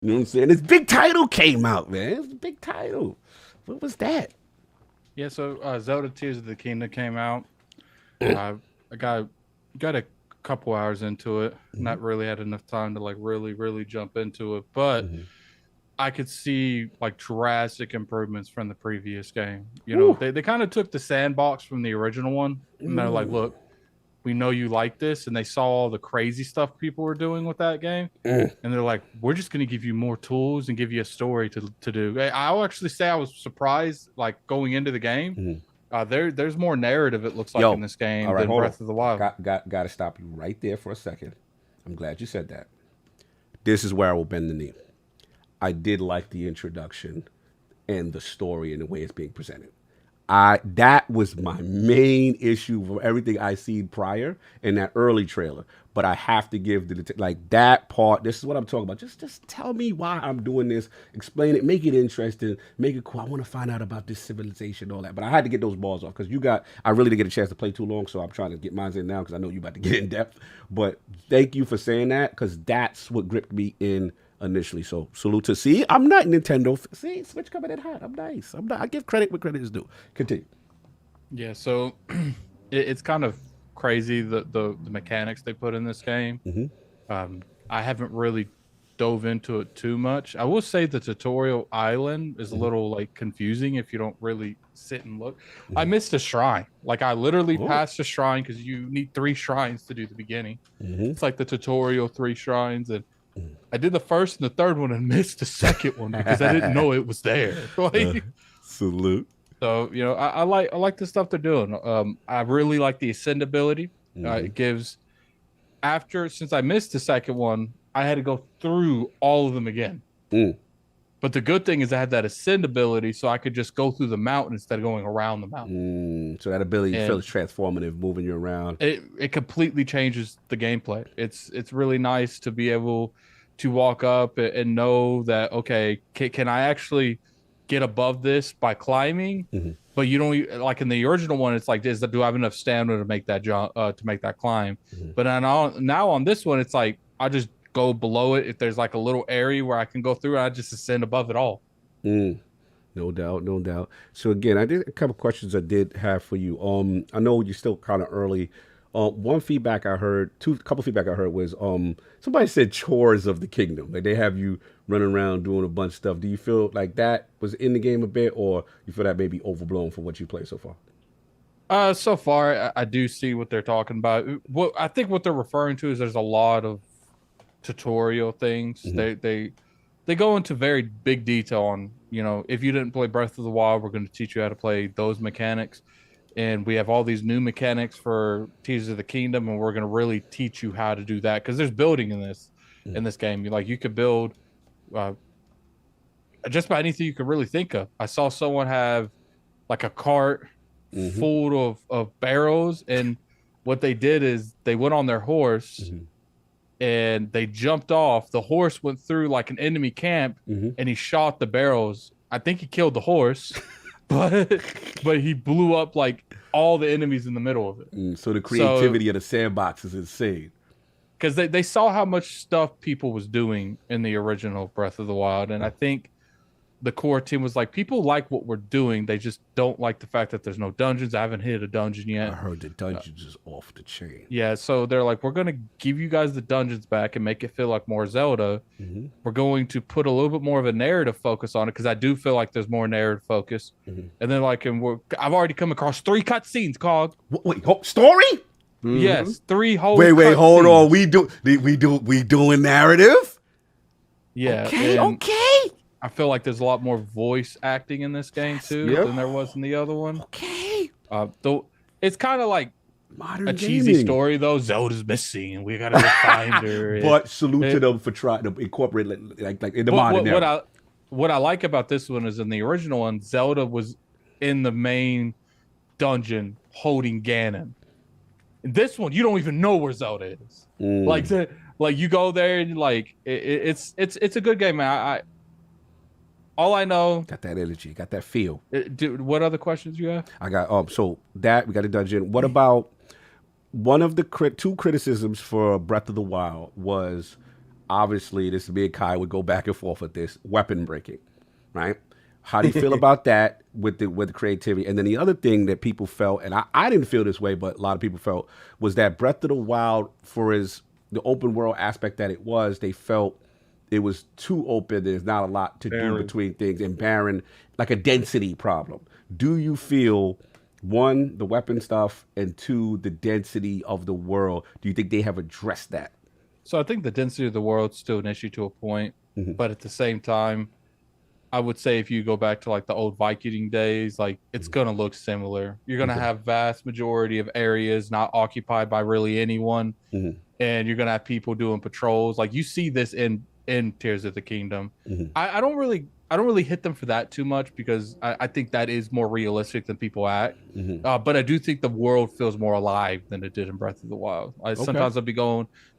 You know what I'm saying? This big title came out, man. It's a big title. What was that? Yeah, so Zelda Tears of the Kingdom came out. I got a couple hours into it. Not really had enough time to like really jump into it, but Mm-hmm. I could see like drastic improvements from the previous game. You know, Woo. they kind of took the sandbox from the original one, and they're like, Mm. look, we know you like this, and they saw all the crazy stuff people were doing with that game, Mm. and they're like, we're just going to give you more tools and give you a story to do. I'll actually say I was surprised, like going into the game. Mm. There's more narrative, it looks like, in Yo, this all game right, than hold on. Breath of the Wild. Got to stop you right there for a second. I'm glad you said that. This is where I will bend the knee. I did like the introduction and the story and the way it's being presented. That was my main issue from everything I seen prior in that early trailer. But I have to give like that part. This is what I'm talking about. Just tell me why I'm doing this. Explain it. Make it interesting. Make it cool. I want to find out about this civilization, all that. But I had to get those balls off because I really didn't get a chance to play too long, so I'm trying to get mine in now because I know you about to get in depth. But thank you for saying that because that's what gripped me in initially. So salute to see. I'm not Nintendo. See, Switch coming in hot. I'm nice. I'm not. I give credit where credit is due. Continue. Yeah, so it's kind of crazy the mechanics they put in this game. Mm-hmm. I haven't really dove into it too much. I will say the tutorial island is a little like confusing if you don't really sit and look. I missed a shrine. Like I literally Oh. passed a shrine because you need 3 shrines to do the beginning. Mm-hmm. It's like the tutorial 3 shrines, and I did the first and the third one and missed the second one because I didn't know it was there. Like, Salute. so you know, I like the stuff they're doing. I really like the ascend ability. Mm-hmm. It gives since I missed the second one, I had to go through all of them again. Mm. But the good thing is I had that ascend ability, so I could just go through the mountain instead of going around the mountain. So that ability And feels transformative, moving you around. it completely changes the gameplay. It's really nice to be able to walk up and know that okay, can I actually get above this by climbing? Mm-hmm. But you don't like in the original one. It's like, do I have enough stamina to make that jump to make that climb? Mm-hmm. But now on this one, it's like I just go below it. If there's like a little area where I can go through, I just ascend above it all. Mm. No doubt, no doubt. So again, I did a couple questions I did have for you. I know you're still kind of early. One feedback I heard, couple feedback I heard was somebody said chores of the kingdom. Like they have you running around doing a bunch of stuff. Do you feel like that was in the game a bit, or you feel that may be overblown for what you played so far? So far, I do see what they're talking about. What I think what they're referring to is there's a lot of tutorial things. Mm-hmm. They go into very big detail on, you know, if you didn't play Breath of the Wild, we're going to teach you how to play those mechanics. And we have all these new mechanics for Tears of the Kingdom, and we're going to really teach you how to do that because there's building in this game. You could build uh, just about anything you could really think of. I saw someone have like a cart Mm-hmm. full of barrels, and what they did is they went on their horse Mm-hmm. and they jumped off. The horse went through like an enemy camp, Mm-hmm. and he shot the barrels. I think he killed the horse, but he blew up like all the enemies in the middle of it. So the creativity of the sandbox is insane. Because they saw how much stuff people was doing in the original Breath of the Wild, and I think the core team was like, people like what we're doing. They just don't like the fact that there's no dungeons. I haven't hit a dungeon yet. I heard the dungeons is off the chain. Yeah, so they're like, we're going to give you guys the dungeons back and make it feel like more Zelda. Mm-hmm. We're going to put a little bit more of a narrative focus on it because I do feel like there's more narrative focus. Mm-hmm. And then I've already come across 3 cutscenes called. Wait, story? Mm-hmm. Yes, 3 whole. Wait, hold on. We doing narrative? Yeah. Okay. I feel like there's a lot more voice acting in this game too than there was in the other one. Okay. Though it's kind of like modern a cheesy story though. Zelda's missing, and we gotta go find her. But salute to them for trying to incorporate like in the modern narrative. What I like about this one is in the original one, Zelda was in the main dungeon holding Ganon. In this one, you don't even know where Zelda is. Like you go there and like it's a good game, man. All I know, got that energy, got that feel. Dude, what other questions you have? I got so that we got a dungeon. What about one of the 2 criticisms for Breath of the Wild was obviously, this me and Kai would go back and forth with this weapon breaking, right? How do you feel about that with the creativity? And then the other thing that people felt, and I didn't feel this way, but a lot of people felt, was that Breath of the Wild, for the open world aspect that it was, they felt it was too open. There's not a lot to do between things, and barren, like a density problem. Do you feel, one, the weapon stuff, and two, the density of the world? Do you think they have addressed that? So I think the density of the world's still an issue to a point, but at the same time, I would say if you go back to like the old Viking days, like it's gonna look similar. You're gonna have vast majority of areas not occupied by really anyone, and you're gonna have people doing patrols. Like you see this in Tears of the Kingdom. I don't really hit them for that too much because I think that is more realistic than people act. But I do think the world feels more alive than it did in Breath of the Wild. Sometimes I'll be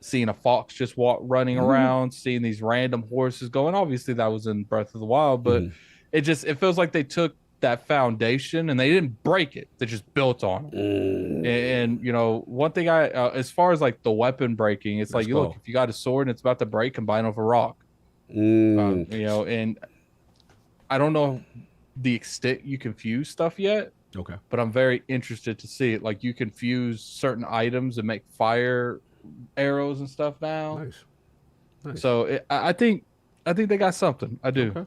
seeing a fox just running around, seeing these random horses going. Obviously, that was in Breath of the Wild, but it feels like they took that foundation and they didn't break it; they just built on it. And you know, one thing as far as like the weapon breaking, it's like look, if you got a sword and it's about to break, combine it with a rock. You know, and I don't know the extent you can fuse stuff yet. Okay. But I'm very interested to see it. Like you can fuse certain items and make fire arrows and stuff now. Nice. So I think they got something. I do. Okay.